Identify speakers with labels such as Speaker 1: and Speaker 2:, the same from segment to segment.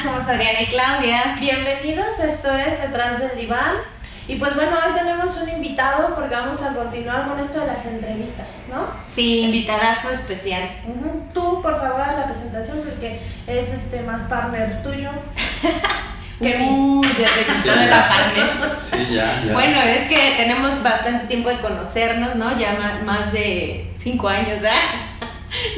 Speaker 1: Somos Adriana y Claudia.
Speaker 2: Bienvenidos, esto es Detrás del Diván. Y pues bueno, hoy tenemos un invitado porque vamos a continuar con esto de las entrevistas, ¿no?
Speaker 1: Sí, invitadazo especial.
Speaker 2: Tú, por favor, a la presentación porque es más partner tuyo.
Speaker 1: Kevin.
Speaker 3: De
Speaker 1: la partner.
Speaker 3: Sí, ya.
Speaker 1: Bueno, es que tenemos bastante tiempo de conocernos, ¿no? Ya más de 5 años,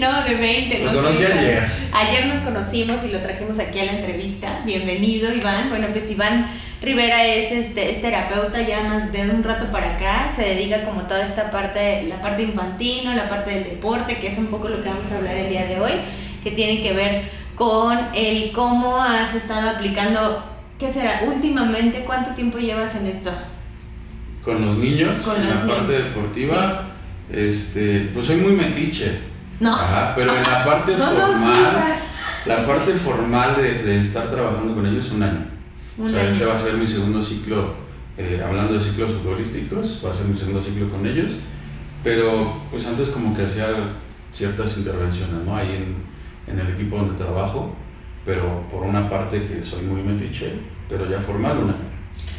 Speaker 1: No, de 20,
Speaker 3: Lo
Speaker 1: no
Speaker 3: conocí
Speaker 1: sé.
Speaker 3: ayer.
Speaker 1: Ayer nos conocimos y lo trajimos aquí a la entrevista. Bienvenido, Iván. Bueno, pues Iván Rivera es terapeuta ya más de un rato para acá. Se dedica como toda esta parte, la parte infantil, ¿no? La parte del deporte, que es un poco lo que vamos a hablar el día de hoy, que tiene que ver con el cómo has estado aplicando, ¿qué será? Últimamente, ¿cuánto tiempo llevas en esto?
Speaker 3: Con los niños,
Speaker 1: Con
Speaker 3: en
Speaker 1: los
Speaker 3: la parte
Speaker 1: niños,
Speaker 3: deportiva, pues soy muy metiche.
Speaker 1: No.
Speaker 3: Ajá, pero en la parte
Speaker 2: No
Speaker 3: formal, la parte formal de estar trabajando con ellos, un año. Este va a ser mi segundo ciclo, hablando de ciclos futbolísticos, va a ser mi segundo ciclo con ellos, pero pues antes como que hacía ciertas intervenciones, ¿no? Ahí en el equipo donde trabajo, pero por una parte que soy muy metiche, pero ya formal, un año.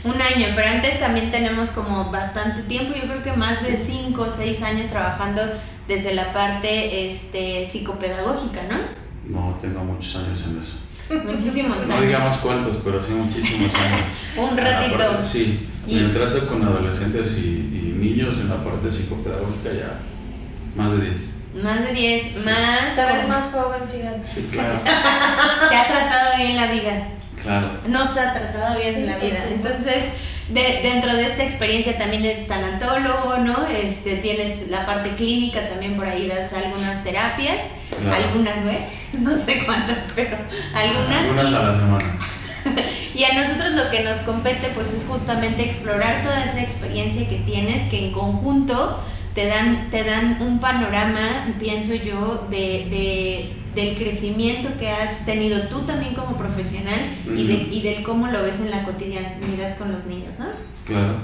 Speaker 1: Un año, pero antes también tenemos como bastante tiempo, yo creo que más de 5 o 6 años trabajando desde la parte psicopedagógica, ¿no?
Speaker 3: No, tengo muchos años en eso.
Speaker 1: Muchísimos años.
Speaker 3: No digamos cuántos, pero sí muchísimos años.
Speaker 1: Un ratito.
Speaker 3: Aparte, sí, en el trato con adolescentes y niños en la parte psicopedagógica ya más de 10.
Speaker 1: Más de 10, más.
Speaker 2: Te ves más joven, fíjate.
Speaker 3: Sí, claro.
Speaker 1: Te ha tratado bien la vida.
Speaker 3: Claro.
Speaker 1: Nos ha tratado bien en la vida. Entonces, dentro de esta experiencia también eres tanatólogo, ¿no? Tienes la parte clínica, también por ahí das algunas terapias.
Speaker 3: Claro.
Speaker 1: Algunas, güey, no sé cuántas, pero algunas.
Speaker 3: Algunas a la semana.
Speaker 1: Y a nosotros lo que nos compete pues es justamente explorar toda esa experiencia que tienes, que en conjunto te dan un panorama, pienso yo, del crecimiento que has tenido tú también como profesional y del cómo lo ves en la cotidianidad con los niños, ¿no?
Speaker 3: Claro.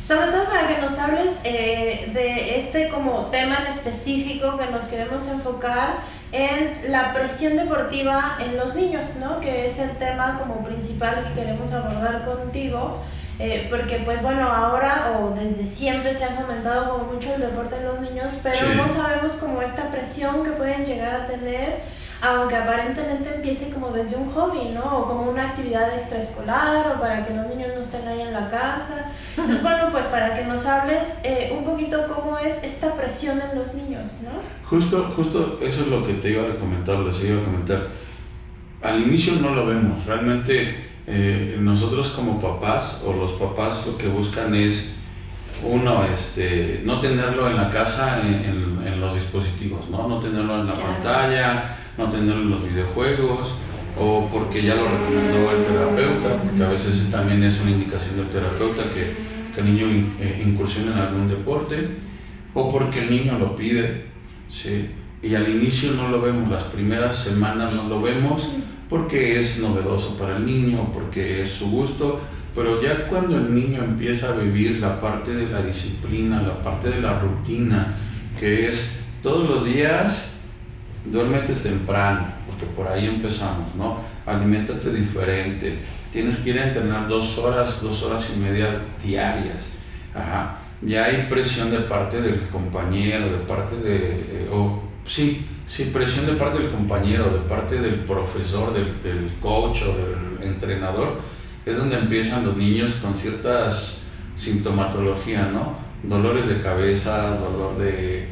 Speaker 2: Sobre todo para que nos hables de este como tema en específico que nos queremos enfocar en la presión deportiva en los niños, ¿no? Que es el tema como principal que queremos abordar contigo, porque pues bueno, ahora o desde siempre se ha fomentado como mucho el deporte en los niños, pero
Speaker 3: Sí.
Speaker 2: no sabemos como esta presión que pueden llegar a tener, aunque aparentemente empiece como desde un hobby, ¿no? O como una actividad extraescolar o para que los niños no estén ahí en la casa. Entonces, bueno, pues para que nos hables un poquito cómo es esta presión en los niños, ¿no?
Speaker 3: Justo eso es lo que te iba a comentar, les iba a comentar. Al inicio no lo vemos, realmente nosotros como papás o los papás lo que buscan es no tenerlo en la casa en los dispositivos, no tenerlo en la pantalla, no tenerlo en los videojuegos, o porque ya lo recomendó el terapeuta, porque a veces también es una indicación del terapeuta que el niño incursione en algún deporte, o porque el niño lo pide, ¿sí? Y al inicio no lo vemos, las primeras semanas no lo vemos porque es novedoso para el niño, porque es su gusto, pero ya cuando el niño empieza a vivir la parte de la disciplina, la parte de la rutina, que es todos los días, duérmete temprano, porque por ahí empezamos, ¿no? Aliméntate diferente, tienes que ir a entrenar 2 horas y media diarias. Ajá. Ya hay presión de parte del compañero, de parte de... presión de parte del compañero, de parte del profesor, del coach o del entrenador. Es donde empiezan los niños con ciertas sintomatología, ¿no? Dolores de cabeza, dolor de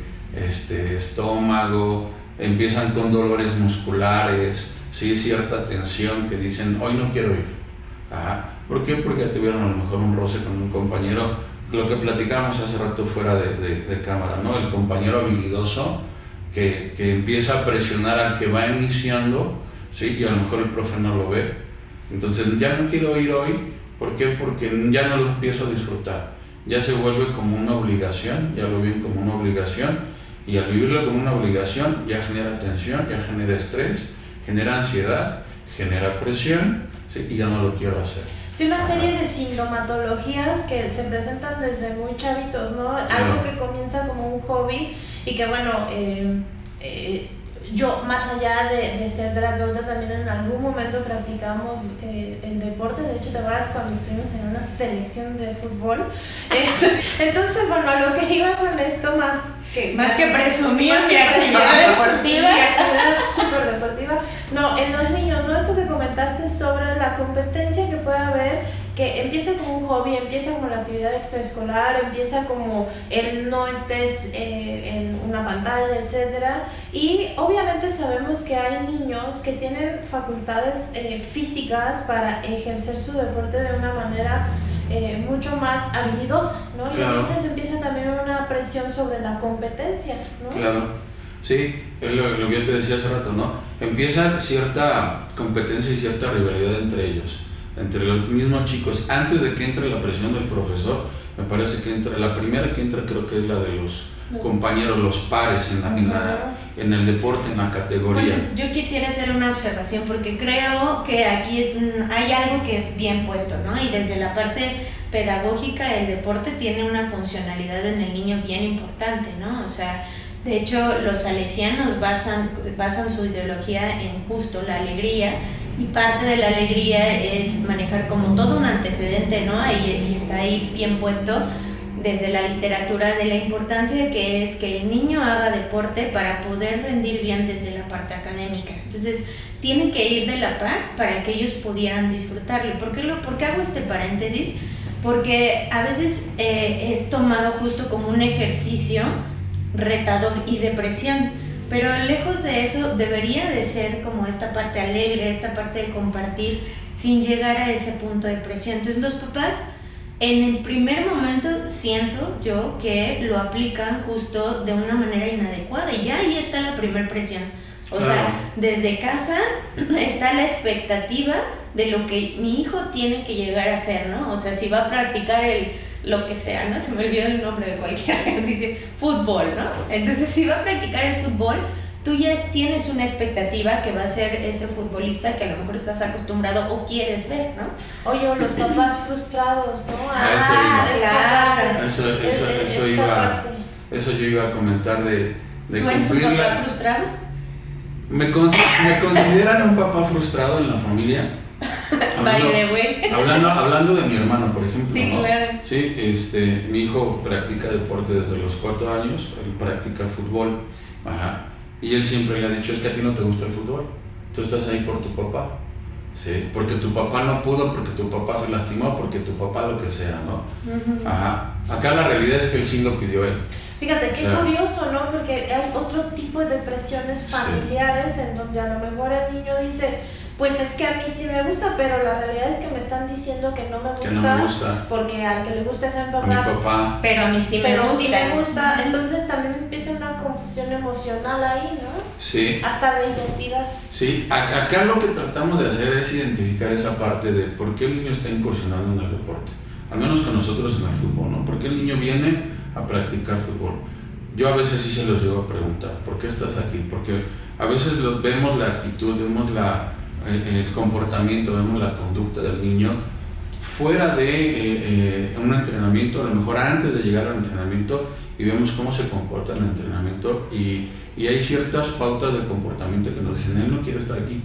Speaker 3: estómago, empiezan con dolores musculares, ¿sí? Cierta tensión que dicen, hoy no quiero ir. Ajá. ¿Por qué? Porque tuvieron a lo mejor un roce con un compañero, lo que platicamos hace rato fuera de cámara, ¿no? El compañero habilidoso que empieza a presionar al que va iniciando, ¿sí? Y a lo mejor el profe no lo ve. Entonces ya no quiero ir hoy, ¿por qué? Porque ya no lo empiezo a disfrutar, ya se vuelve como una obligación, ya lo ven como una obligación, y al vivirlo como una obligación ya genera tensión, ya genera estrés, genera ansiedad, genera presión, ¿sí? Y ya no lo quiero hacer.
Speaker 2: Sí, una serie de sintomatologías que se presentan desde muy chavitos, ¿no? Algo que comienza como un hobby y que bueno, yo, más allá de ser terapeuta, también en algún momento practicamos el deporte. De hecho, te acuerdas cuando estuvimos en una selección de fútbol. Entonces, bueno, a lo que iba con esto, más que presumir mi actividad deportiva, mi actividad súper deportiva, no, en los niños, ¿no? Esto que comentaste sobre la competencia que puede haber, que empieza como un hobby, empieza como la actividad extraescolar, empieza como el no estés en una pantalla, etcétera. Y obviamente sabemos que hay niños que tienen facultades físicas para ejercer su deporte de una manera mucho más habilidosa, ¿no? Claro. Y entonces empieza también una presión sobre la competencia, ¿no?
Speaker 3: Claro, sí, es lo que yo te decía hace rato, ¿no? Empieza cierta competencia y cierta rivalidad entre ellos, entre los mismos chicos. Antes de que entre la presión del profesor, me parece que entra, la primera que entra creo que es la de los compañeros, los pares en el deporte, en la categoría.
Speaker 1: Bueno, yo quisiera hacer una observación porque creo que aquí hay algo que es bien puesto, ¿no? Y desde la parte pedagógica el deporte tiene una funcionalidad en el niño bien importante, ¿no? O sea, de hecho los salesianos basan su ideología en justo la alegría, y parte de la alegría es manejar como todo un antecedente, ¿no? Y está ahí bien puesto desde la literatura de la importancia que es que el niño haga deporte para poder rendir bien desde la parte académica. Entonces, tiene que ir de la par para que ellos pudieran disfrutarlo. ¿Por qué hago este paréntesis? Porque a veces es tomado justo como un ejercicio retador y de presión, pero lejos de eso debería de ser como esta parte alegre, esta parte de compartir sin llegar a ese punto de presión. Entonces los papás en el primer momento siento yo que lo aplican justo de una manera inadecuada y ya ahí está la primer presión. O sea, desde casa está la expectativa de lo que mi hijo tiene que llegar a hacer, ¿no? O sea, si va a practicar lo que sea, ¿no? Se me olvidó el nombre de cualquier ejercicio, fútbol, ¿no? Entonces, si va a practicar el fútbol, tú ya tienes una expectativa que va a ser ese futbolista que a lo mejor estás acostumbrado o quieres ver, ¿no?
Speaker 2: Oye, los papás frustrados, ¿no?
Speaker 1: Claro.
Speaker 3: Eso yo iba a comentar de
Speaker 1: ¿Tú eres un papá frustrado?
Speaker 3: Me consideran un papá frustrado en la familia. Hablando de mi hermano, por ejemplo,
Speaker 1: sí,
Speaker 3: ¿no?
Speaker 1: Claro.
Speaker 3: Sí, mi hijo practica deporte desde los 4 años, él practica fútbol, y él siempre le ha dicho, es que a ti no te gusta el fútbol, tú estás ahí por tu papá, ¿sí? Porque tu papá no pudo, porque tu papá se lastimó, porque tu papá lo que sea, ¿no? Uh-huh. Acá la realidad es que él sí lo pidió él.
Speaker 2: Fíjate, qué curioso, ¿no? Porque hay otro tipo de presiones familiares en donde a lo mejor el niño dice, pues es que a mí sí me gusta, pero la realidad es que me están diciendo que no me gusta, porque al que le gusta es a mi papá,
Speaker 1: pero a mí sí me
Speaker 2: gusta. Entonces también empieza una confusión emocional ahí, ¿no?
Speaker 3: Sí.
Speaker 2: Hasta de identidad.
Speaker 3: Sí, acá lo que tratamos de hacer es identificar esa parte de por qué el niño está incursionando en el deporte, al menos con nosotros en el fútbol, ¿no? ¿Por qué el niño viene a practicar fútbol? Yo a veces sí se los llevo a preguntar, ¿por qué estás aquí? Porque a veces vemos la actitud, vemos el comportamiento, vemos la conducta del niño fuera de un entrenamiento, a lo mejor antes de llegar al entrenamiento, y vemos cómo se comporta en el entrenamiento y hay ciertas pautas de comportamiento que nos dicen, él no quiere estar aquí,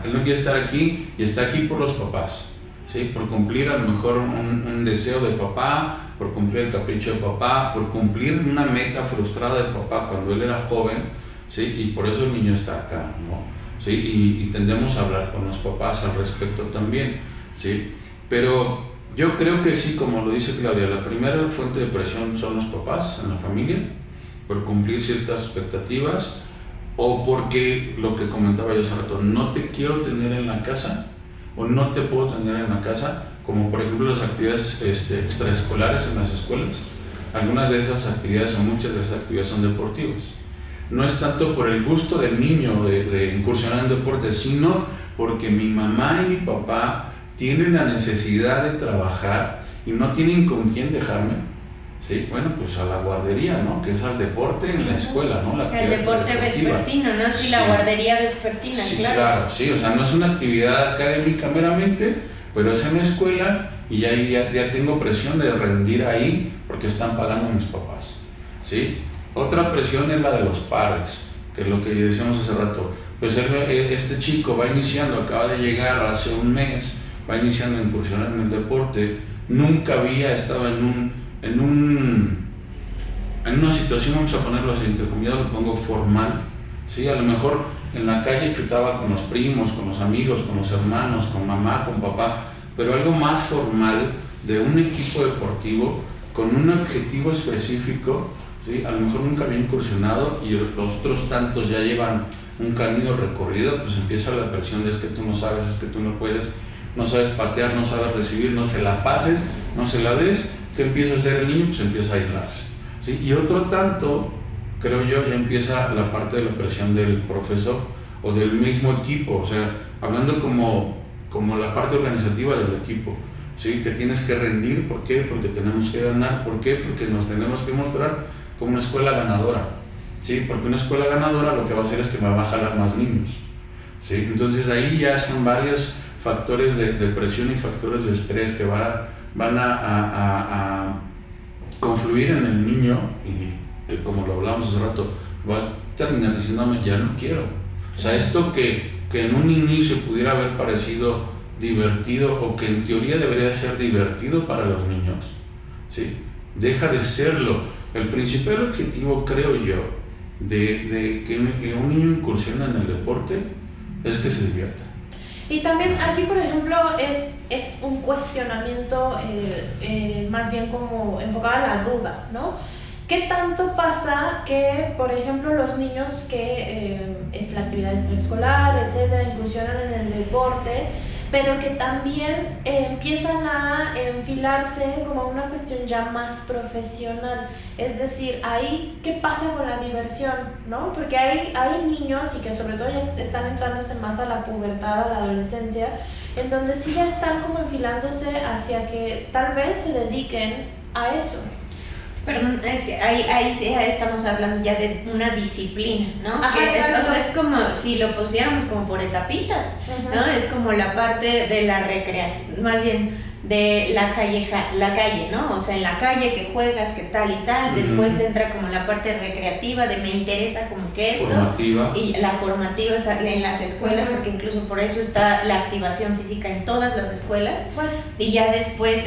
Speaker 3: él no quiere estar aquí y está aquí por los papás, ¿sí? Por cumplir a lo mejor un deseo de papá, por cumplir el capricho de papá, por cumplir una meta frustrada de papá cuando él era joven, ¿sí? Y por eso el niño está acá, ¿no? ¿Sí? Y tendemos a hablar con los papás al respecto también, ¿sí? Pero yo creo que sí, como lo dice Claudia, la primera fuente de presión son los papás en la familia, por cumplir ciertas expectativas, o porque, lo que comentaba yo hace rato, no te quiero tener en la casa, o no te puedo tener en la casa, como por ejemplo las actividades extraescolares en las escuelas. Algunas de esas actividades, o muchas de esas actividades son deportivas. No es tanto por el gusto del niño de incursionar en deporte, sino porque mi mamá y mi papá tienen la necesidad de trabajar y no tienen con quién dejarme, ¿sí? Bueno, pues a la guardería, ¿no? Que es al deporte en la escuela, ¿no?
Speaker 1: El deporte vespertino, ¿no? Sí, la guardería vespertina,
Speaker 3: sí, claro. Sí, o sea, no es una actividad académica meramente, pero es en la escuela y ya tengo presión de rendir ahí porque están pagando mis papás, ¿sí? Otra presión es la de los padres, que es lo que decíamos hace rato, pues este chico va iniciando, acaba de llegar hace un mes, va iniciando a incursionar en el deporte, nunca había estado en una situación, vamos a ponerlo así, entre comillas lo pongo formal, ¿sí? A lo mejor en la calle chutaba con los primos, con los amigos, con los hermanos, con mamá, con papá, pero algo más formal de un equipo deportivo con un objetivo específico, ¿sí? A lo mejor nunca había incursionado y los otros tantos ya llevan un camino recorrido, pues empieza la presión de es que tú no sabes, es que tú no puedes, no sabes patear, no sabes recibir, no se la pases, no se la des. ¿Qué empieza a hacer el niño? Pues empieza a aislarse, ¿sí? Y otro tanto, creo yo, ya empieza la parte de la presión del profesor o del mismo equipo, o sea, hablando como la parte organizativa del equipo, ¿sí? Que tienes que rendir. ¿Por qué? Porque tenemos que ganar. ¿Por qué? Porque nos tenemos que mostrar como una escuela ganadora, ¿sí? Porque una escuela ganadora lo que va a hacer es que me va a jalar más niños, ¿sí? Entonces ahí ya son varios factores de presión y factores de estrés que van a confluir en el niño y como lo hablamos hace rato, va a terminar diciéndome ya no quiero. O sea, esto que en un inicio pudiera haber parecido divertido o que en teoría debería ser divertido para los niños, ¿sí? Deja de serlo. El principal objetivo, creo yo, de que un niño incursione en el deporte es que se divierta.
Speaker 2: Y también aquí, por ejemplo, es un cuestionamiento más bien como enfocado a la duda, ¿no? ¿Qué tanto pasa que, por ejemplo, los niños que es la actividad extraescolar, etcétera, incursionan en el deporte, pero que también empiezan a enfilarse como una cuestión ya más profesional? Es decir, ahí, ¿qué pasa con la diversión, no? Porque hay niños, y que sobre todo ya están entrándose más a la pubertad, a la adolescencia, en donde sí ya están como enfilándose hacia que tal vez se dediquen a eso.
Speaker 1: Perdón, es que ahí sí estamos hablando ya de una disciplina, ¿no?
Speaker 2: Ajá,
Speaker 1: que es como si lo pusiéramos como por etapitas, ¿no? Es como la parte de la recreación, más bien de la calle, ¿no? O sea, en la calle que juegas, que tal y tal, después entra como la parte recreativa de me interesa como que esto.
Speaker 3: Formativa.
Speaker 1: Y la formativa en las escuelas, porque incluso por eso está la activación física en todas las escuelas.
Speaker 2: Bueno.
Speaker 1: Y ya después,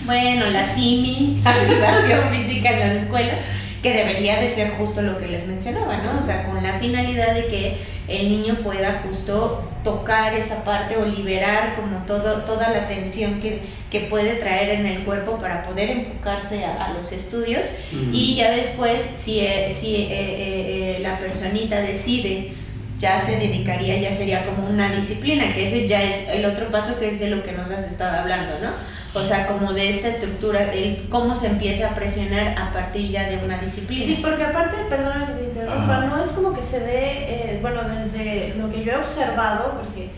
Speaker 1: bueno, la CIMI, activación física en las escuelas, que debería de ser justo lo que les mencionaba, ¿no? O sea, con la finalidad de que el niño pueda justo tocar esa parte o liberar como toda la tensión que puede traer en el cuerpo para poder enfocarse a los estudios. Y ya después, si la personita decide, ya se dedicaría, ya sería como una disciplina, que ese ya es el otro paso, que es de lo que nos has estado hablando, ¿no? O sea, como de esta estructura, cómo se empieza a presionar a partir ya de una disciplina.
Speaker 2: Sí, porque aparte, perdona que te interrumpa, no es como que se dé, bueno, desde lo que yo he observado, porque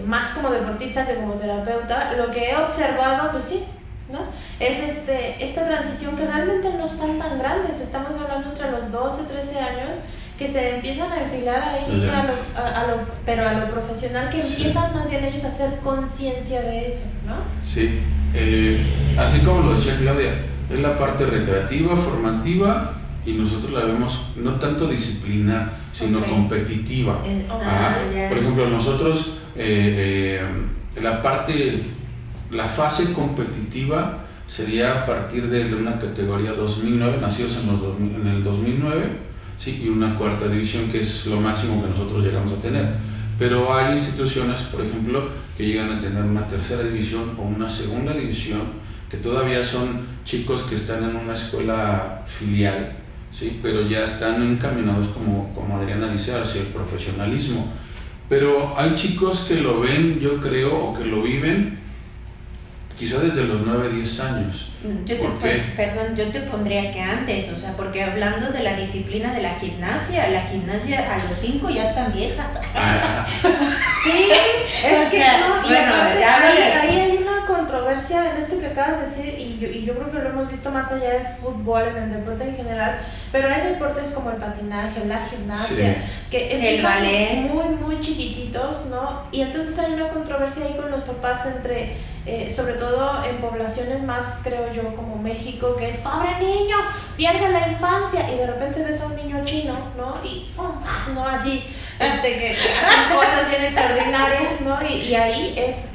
Speaker 2: más como deportista que como terapeuta, lo que he observado, pues sí, ¿no? Es esta transición que realmente no están tan grandes, estamos hablando entre los 12, 13 años, que se empiezan a enfilar ahí pero a lo profesional, que empiezan más bien ellos a hacer conciencia de eso, ¿no?
Speaker 3: Sí, así como lo decía Claudia, es la parte recreativa, formativa, y nosotros la vemos no tanto disciplinar, sino competitiva. Por ejemplo, nosotros la fase competitiva sería a partir de una categoría 2009, nacidos en el 2009, ¿sí? Y una cuarta división, que es lo máximo que nosotros llegamos a tener. Pero hay instituciones, por ejemplo, que llegan a tener una tercera división o una segunda división, que todavía son chicos que están en una escuela filial, ¿sí? Pero ya están encaminados, como Adriana dice, hacia el profesionalismo. Pero hay chicos que lo ven, yo creo, o que lo viven quizá desde los 9, 10 años.
Speaker 1: Yo te pondría que antes, o sea, porque hablando de la disciplina de la gimnasia a los 5 ya están viejas.
Speaker 2: Sí, es que no, y aparte, ahí hay una controversia controversia en esto que acabas de decir, y yo creo que lo hemos visto más allá del fútbol, en el deporte en general, pero hay deportes como el patinaje, la gimnasia, que empiezan muy chiquititos, ¿no? Y entonces hay una controversia ahí con los papás entre, sobre todo en poblaciones más, creo yo, como México, que es pobre niño, pierde la infancia, y de repente ves a un niño chino, ¿no? Y no así, que hacen cosas bien extraordinarias, ¿no? Y ahí es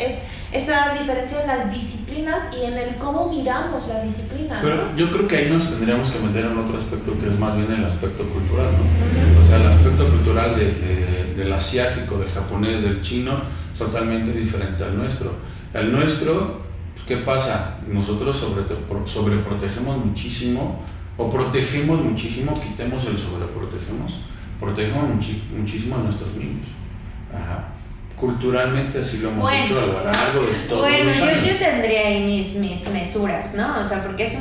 Speaker 2: esa diferencia en las disciplinas y en el cómo miramos la disciplina, ¿no?
Speaker 3: Pero yo creo que ahí nos tendríamos que meter en otro aspecto que es más bien el aspecto cultural, ¿no? O sea, el aspecto cultural del asiático, del japonés, del chino, es totalmente diferente al nuestro. El nuestro, pues, ¿qué pasa? Nosotros sobreprotegemos muchísimo, o protegemos muchísimo, quitemos el sobreprotegemos, protegemos muchísimo a nuestros niños. Ajá. Culturalmente así lo hemos hecho a lo largo de todos los años.
Speaker 1: Yo tendría ahí mis mesuras, ¿no? O sea, porque es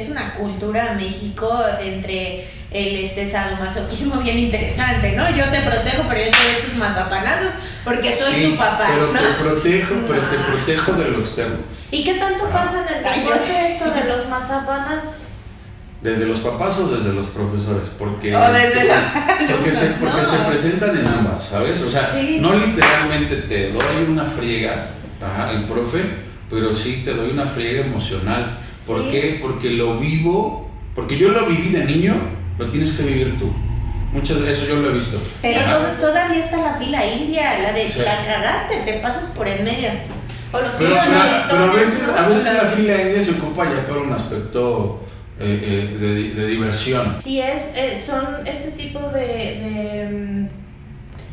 Speaker 1: una cultura México entre el sadomasoquismo bien interesante, ¿no? Yo te protejo, pero yo te doy tus mazapanazos porque soy tu papá,
Speaker 3: pero
Speaker 1: ¿no?
Speaker 3: te protejo de lo externo.
Speaker 2: ¿Y qué tanto pasa en el deporte esto de los mazapanazos?
Speaker 3: ¿Desde los papás o desde los profesores? Porque
Speaker 1: se
Speaker 3: presentan en ambas, ¿sabes? O sea, no literalmente te doy una friega, el profe, pero sí te doy una friega emocional. ¿Por qué? Porque lo vivo, porque yo lo viví de niño, lo tienes que vivir tú. Eso yo lo he visto.
Speaker 1: Pero todavía está la fila india, la de la cagaste, te pasas por en medio.
Speaker 3: Pero a veces la fila india se ocupa ya por un aspecto de diversión.
Speaker 2: Y son este tipo de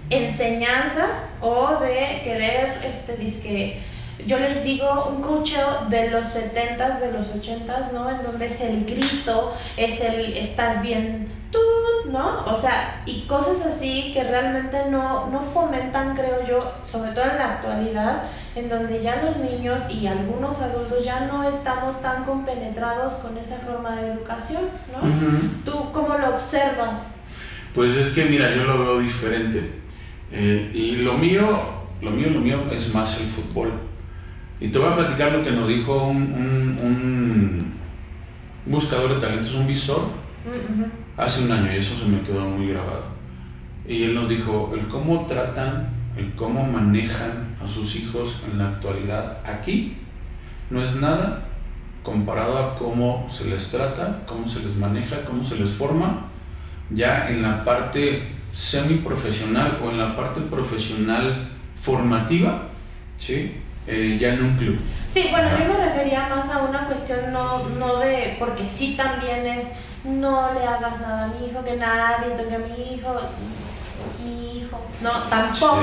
Speaker 2: enseñanzas o de querer, disque, yo les digo, un coacheo de los 70s, de los 80s, ¿no? En donde es el grito, es el estás bien tú, ¿no? O sea, y cosas así que realmente no fomentan, creo yo, sobre todo en la actualidad, en donde ya los niños y algunos adultos ya no estamos tan compenetrados con esa forma de educación, ¿no? Uh-huh. ¿Tú cómo lo observas?
Speaker 3: Pues es que mira, yo lo veo diferente. Y lo mío es más el fútbol. Y te voy a platicar lo que nos dijo un buscador de talentos, un visor, hace un año, y eso se me quedó muy grabado. Y él nos dijo, el cómo tratan, el cómo manejan a sus hijos en la actualidad aquí, no es nada comparado a cómo se les trata, cómo se les maneja, cómo se les forma, ya en la parte semiprofesional o en la parte profesional formativa, ¿sí? Ya en un club.
Speaker 2: Sí, bueno, yo me refería más a una cuestión no de, porque sí también es, no le hagas nada a mi hijo, que nadie toque a mi hijo, no, tampoco. Sí.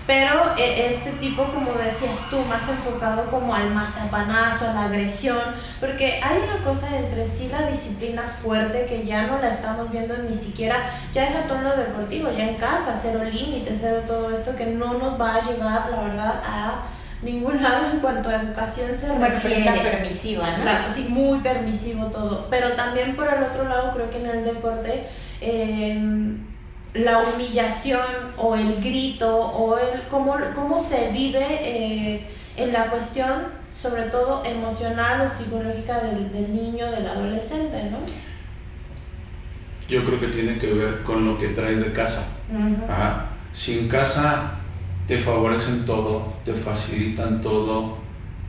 Speaker 2: Pero este tipo, como decías tú, más enfocado como al mazapanazo, a la agresión, porque hay una cosa entre sí, la disciplina fuerte, que ya no la estamos viendo ni siquiera, ya en todo lo deportivo, ya en casa, cero límites, cero todo esto, que no nos va a llevar, la verdad, a ningún lado en cuanto a educación se refiere.
Speaker 1: Está permisiva, ¿no?
Speaker 2: Claro, sí, muy permisivo todo, pero también por el otro lado creo que en el deporte la humillación o el grito o el cómo se vive en la cuestión, sobre todo emocional o psicológica del niño, del adolescente, ¿no?
Speaker 3: Yo creo que tiene que ver con lo que traes de casa. Uh-huh. Ajá. Si en casa te favorecen todo, te facilitan todo,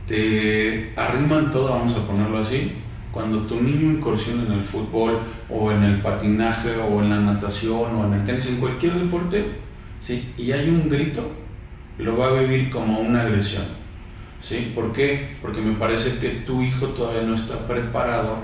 Speaker 3: te arriman todo, vamos a ponerlo así. Cuando tu niño incursiona en el fútbol o en el patinaje o en la natación o en el tenis, en cualquier deporte, ¿sí? Y hay un grito, lo va a vivir como una agresión, ¿sí? ¿Por qué? Porque me parece que tu hijo todavía no está preparado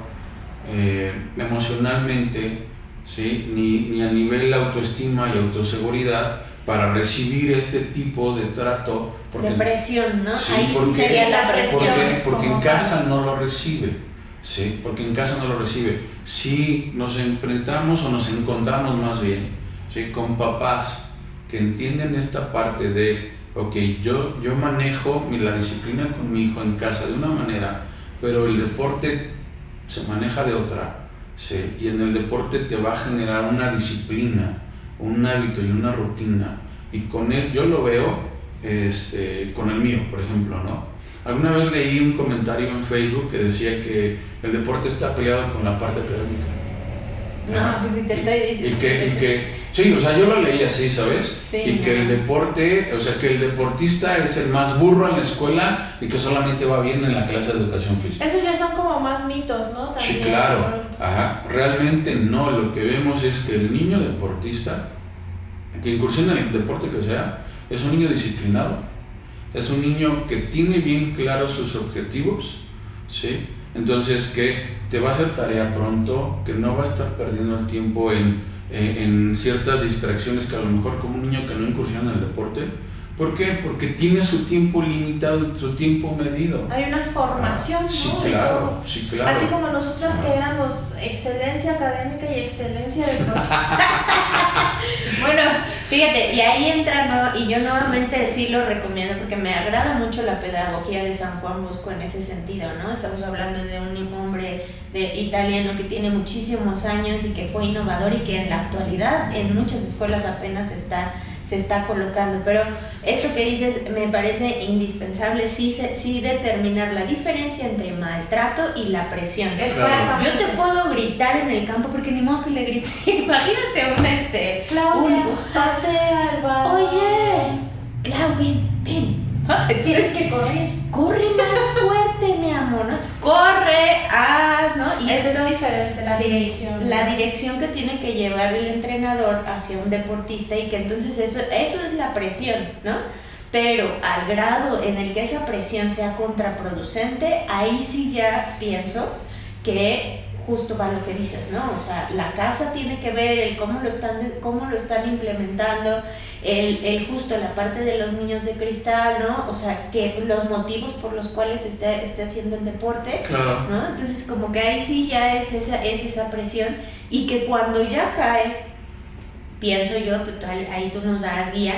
Speaker 3: emocionalmente, ¿sí? Ni a nivel autoestima y autoseguridad para recibir este tipo de trato.
Speaker 1: Porque, de presión, ¿no?
Speaker 3: Sí,
Speaker 1: ahí sí sería la presión.
Speaker 3: Porque en casa no lo recibe. Sí, porque en casa no lo recibe. Si nos enfrentamos o nos encontramos más bien, ¿sí? Con papás que entienden esta parte de, ok, yo manejo la disciplina con mi hijo en casa de una manera, pero el deporte se maneja de otra, ¿sí? Y en el deporte te va a generar una disciplina, un hábito y una rutina. Y con él, yo lo veo con el mío, por ejemplo, ¿no? Alguna vez leí un comentario en Facebook que decía que el deporte está peleado con la parte académica.
Speaker 1: No, pues si te estoy diciendo.
Speaker 3: Sí, o sea, yo lo leí así, ¿sabes?
Speaker 1: Sí,
Speaker 3: y que el deporte, o sea, que el deportista es el más burro en la escuela y que solamente va bien en la clase de educación física.
Speaker 2: Esos ya son como más mitos, ¿no? También,
Speaker 3: sí, claro. Ajá. Realmente no, lo que vemos es que el niño deportista, que incursiona en el deporte que sea, es un niño disciplinado, es un niño que tiene bien claros sus objetivos, ¿sí? Entonces que te va a hacer tarea pronto, que no va a estar perdiendo el tiempo en ciertas distracciones que a lo mejor como un niño que no incursiona en el deporte. ¿Por qué? Porque tiene su tiempo limitado, su tiempo medido.
Speaker 2: Hay una formación, ¿no?
Speaker 3: Sí, claro, sí, claro.
Speaker 2: Así como nosotras que éramos excelencia académica y excelencia deportiva.
Speaker 1: Bueno, fíjate, y ahí entra, ¿no? Y yo nuevamente sí lo recomiendo porque me agrada mucho la pedagogía de San Juan Bosco en ese sentido, ¿no? Estamos hablando de un hombre italiano que tiene muchísimos años y que fue innovador y que en la actualidad en muchas escuelas apenas se está colocando, pero esto que dices me parece indispensable, sí determinar la diferencia entre maltrato y la presión.
Speaker 2: Exactamente.
Speaker 1: Yo te puedo gritar en el campo porque ni modo que le grite. Imagínate
Speaker 2: Claudia, patea al balón.
Speaker 1: Oye, Clau, ven.
Speaker 2: Tienes que correr.
Speaker 1: Corre más fuerte, mi amor, ¿no? Corre, haz, ¿no?
Speaker 2: Y eso es diferente, la dirección.
Speaker 1: La dirección que tiene que llevar el entrenador hacia un deportista y que entonces eso es la presión, ¿no? Pero al grado en el que esa presión sea contraproducente, ahí sí ya pienso que justo va lo que dices, ¿no? O sea, la casa tiene que ver el cómo lo están implementando, el justo la parte de los niños de cristal, ¿no? O sea, que los motivos por los cuales esté haciendo el deporte,
Speaker 3: claro,
Speaker 1: ¿no? Entonces como que ahí sí ya es esa presión y que cuando ya cae, pienso yo, ahí tú nos darás guía,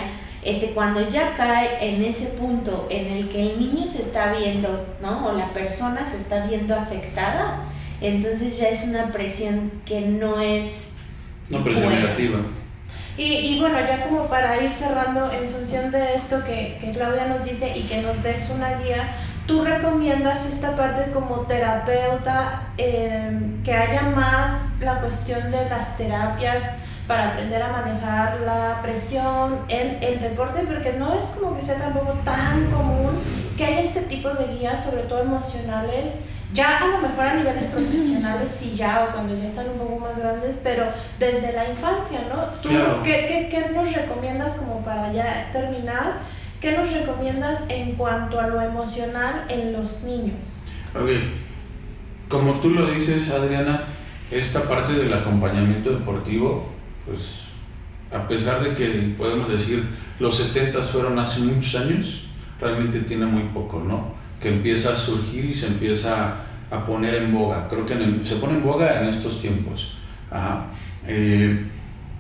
Speaker 1: cuando ya cae en ese punto en el que el niño se está viendo, ¿no? O la persona se está viendo afectada, entonces ya es una presión que no es
Speaker 3: presión
Speaker 1: buena.
Speaker 3: negativa.
Speaker 2: Y bueno, ya como para ir cerrando en función de esto que Claudia nos dice y que nos des una guía, ¿tú recomiendas esta parte como terapeuta, que haya más la cuestión de las terapias para aprender a manejar la presión en el deporte? Porque no es como que sea tampoco tan común que haya este tipo de guías, sobre todo emocionales, ya a lo mejor a niveles profesionales sí ya, o cuando ya están un poco más grandes, pero desde la infancia, ¿no? ¿Tú
Speaker 3: claro.
Speaker 2: ¿qué nos recomiendas como para ya terminar? ¿Qué nos recomiendas en cuanto a lo emocional en los niños?
Speaker 3: Ok, como tú lo dices, Adriana, esta parte del acompañamiento deportivo, pues a pesar de que podemos decir los 70s fueron hace muchos años, realmente tiene muy poco, ¿no? Que empieza a surgir y se empieza a poner en boga. Creo que se pone en boga en estos tiempos. Ajá.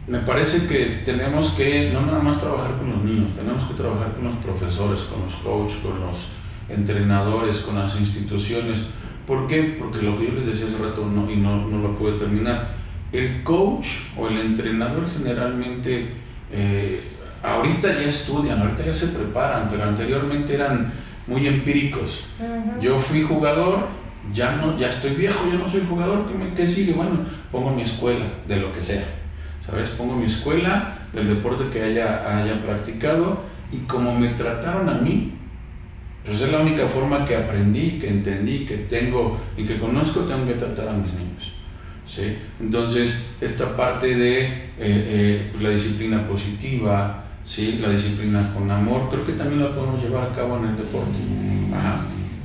Speaker 3: Me parece que tenemos que no nada más trabajar con los niños, tenemos que trabajar con los profesores, con los coaches, con los entrenadores, con las instituciones. ¿Por qué? Porque lo que yo les decía hace rato no lo pude terminar. El coach o el entrenador generalmente ahorita ya estudian, ahorita ya se preparan, pero anteriormente eran muy empíricos. Uh-huh. Yo fui jugador, ya estoy viejo, ya no soy jugador, ¿qué sigue? Bueno, pongo mi escuela de lo que sea, ¿sabes? Pongo mi escuela del deporte que haya practicado y como me trataron a mí, pues es la única forma que aprendí, que entendí, que tengo y que conozco, tengo que tratar a mis niños, ¿sí? Entonces, esta parte de la disciplina positiva, ¿sí? La disciplina con amor, creo que también la podemos llevar a cabo en el deporte. Ajá.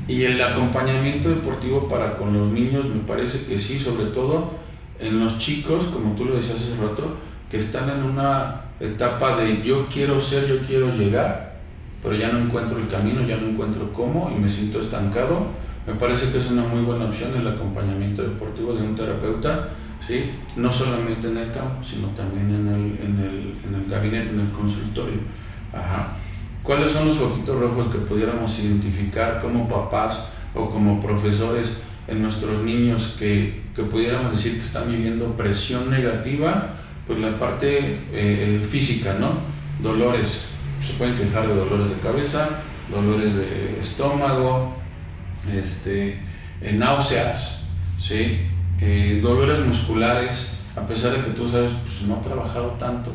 Speaker 3: Y el acompañamiento deportivo para con los niños me parece que sí, sobre todo en los chicos, como tú lo decías hace rato, que están en una etapa de yo quiero ser, yo quiero llegar, pero ya no encuentro el camino, ya no encuentro cómo y me siento estancado. Me parece que es una muy buena opción el acompañamiento deportivo de un terapeuta, ¿sí? No solamente en el campo, sino también en el gabinete, en el consultorio. Ajá. ¿Cuáles son los foquitos rojos que pudiéramos identificar como papás o como profesores en nuestros niños que pudiéramos decir que están viviendo presión negativa? Pues la parte física, ¿no? Dolores, se pueden quejar de dolores de cabeza, dolores de estómago, náuseas, ¿sí? Dolores musculares, a pesar de que tú sabes, pues no ha trabajado tanto,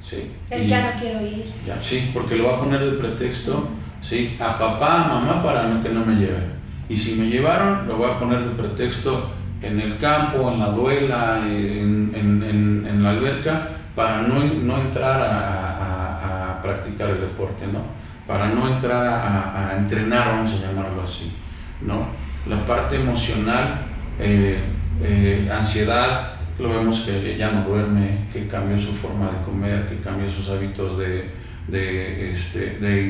Speaker 3: ¿sí?
Speaker 2: Ya no quiero ir.
Speaker 3: Ya, sí, porque lo va a poner de pretexto, ¿sí? A papá, a mamá para que no me lleven. Y si me llevaron, lo voy a poner de pretexto en el campo, en la duela, en la alberca, para no entrar a practicar el deporte, ¿no? Para no entrar a entrenar, vamos a llamarlo así, ¿no? La parte emocional, ansiedad, lo vemos que ya no duerme, que cambió su forma de comer, que cambió sus hábitos de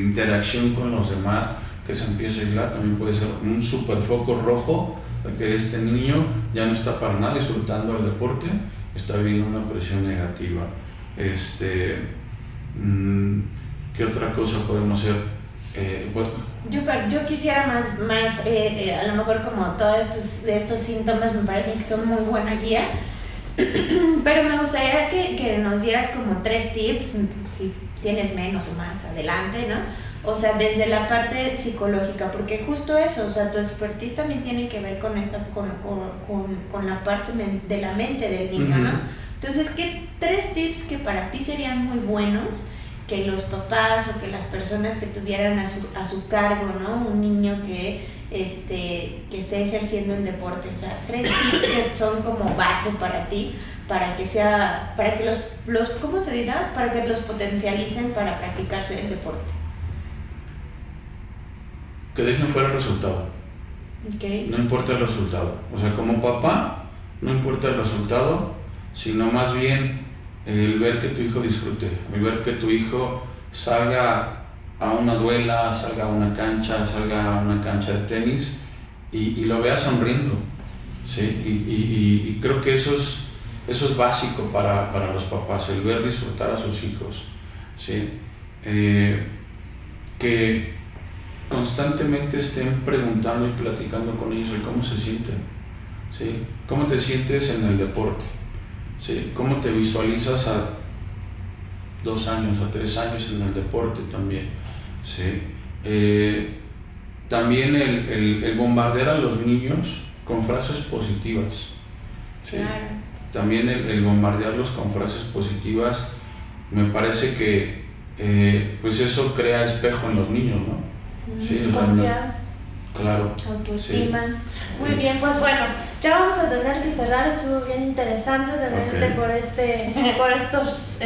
Speaker 3: interacción con los demás, que se empieza a aislar. También puede ser un super foco rojo de que este niño ya no está para nada disfrutando del deporte, está viviendo una presión negativa. ¿Qué otra cosa podemos hacer?
Speaker 1: Yo quisiera más a lo mejor como todos estos síntomas me parecen que son muy buena guía, pero me gustaría que nos dieras como 3 tips, si tienes menos o más, adelante, ¿no? O sea, desde la parte psicológica, porque justo eso, o sea, tu expertise también tiene que ver con la parte de la mente del niño, ¿no? Entonces, ¿qué 3 tips que para ti serían muy buenos que los papás o que las personas que tuvieran a su cargo, ¿no? Un niño que esté ejerciendo el deporte, o sea, 3 tips que son como base para ti, para que los ¿cómo se dirá? Para que los potencialicen para practicar el deporte.
Speaker 3: Que dejen fuera el resultado.
Speaker 1: Okay.
Speaker 3: No importa el resultado. O sea, como papá, no importa el resultado, sino más bien el ver que tu hijo disfrute, el ver que tu hijo salga a una duela, salga a una cancha de tenis y lo vea sonriendo, ¿sí? Y creo que eso es básico para los papás, el ver disfrutar a sus hijos, ¿sí? Que constantemente estén preguntando y platicando con ellos de cómo se sienten, ¿sí? ¿Cómo te sientes en el deporte? ¿Sí? ¿Cómo te visualizas a 2 años, a 3 años en el deporte también? ¿Sí? También el bombardear a los niños con frases positivas, ¿sí?
Speaker 1: Claro.
Speaker 3: También el bombardearlos con frases positivas, me parece que pues eso crea espejo en los niños, ¿no? Sí,
Speaker 2: Confianza.
Speaker 3: Claro.
Speaker 1: Autoestima.
Speaker 3: Sí.
Speaker 2: Muy bien, pues bueno, ya vamos a tener que cerrar. Estuvo bien interesante tenerte por estos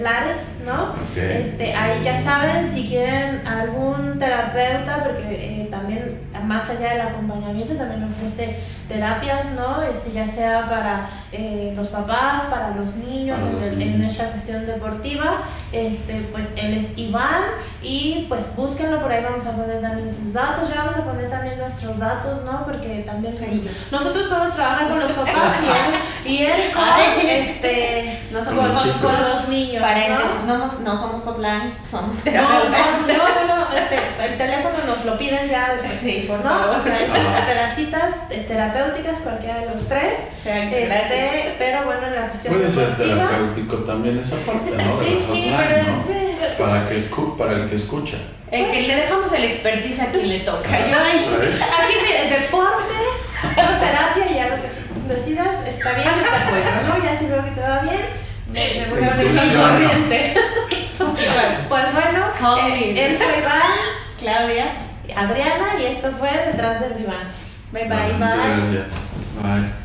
Speaker 2: lares, ¿no?
Speaker 3: Okay.
Speaker 2: Ahí ya saben, si quieren algún terapeuta, porque también más allá del acompañamiento también ofrece terapias, ¿no? Ya sea para los papás, para los niños, en esta cuestión deportiva. Pues él es Iván y pues búsquenlo, por ahí vamos a poner también sus datos, ya vamos a poner también nuestros datos, ¿no? Porque también nosotros podemos trabajar con los papás y él con los niños.
Speaker 1: Paréntesis, no somos hotline, somos terapeutas.
Speaker 2: No, el teléfono nos lo piden ya después.
Speaker 1: Sí, por favor.
Speaker 2: O sea, esas citas terapéuticas, cualquiera de los 3. Pero bueno, en la cuestión
Speaker 3: puede
Speaker 2: deportiva,
Speaker 3: ser terapéutico también esa parte, ¿no?
Speaker 1: Sí,
Speaker 3: pero para el que escucha.
Speaker 1: El que le dejamos el expertise a quien le toca.
Speaker 2: Aquí deporte, terapia, ya lo que decidas, está bien, yo te apoyo, ¿no? Ya si veo que te va bien, me voy a hacer la corriente. Pues bueno, él fue Iván,
Speaker 1: Claudia,
Speaker 2: Adriana, y esto fue Detrás del Diván.
Speaker 1: Bye bye.
Speaker 3: Muchas gracias. Bye.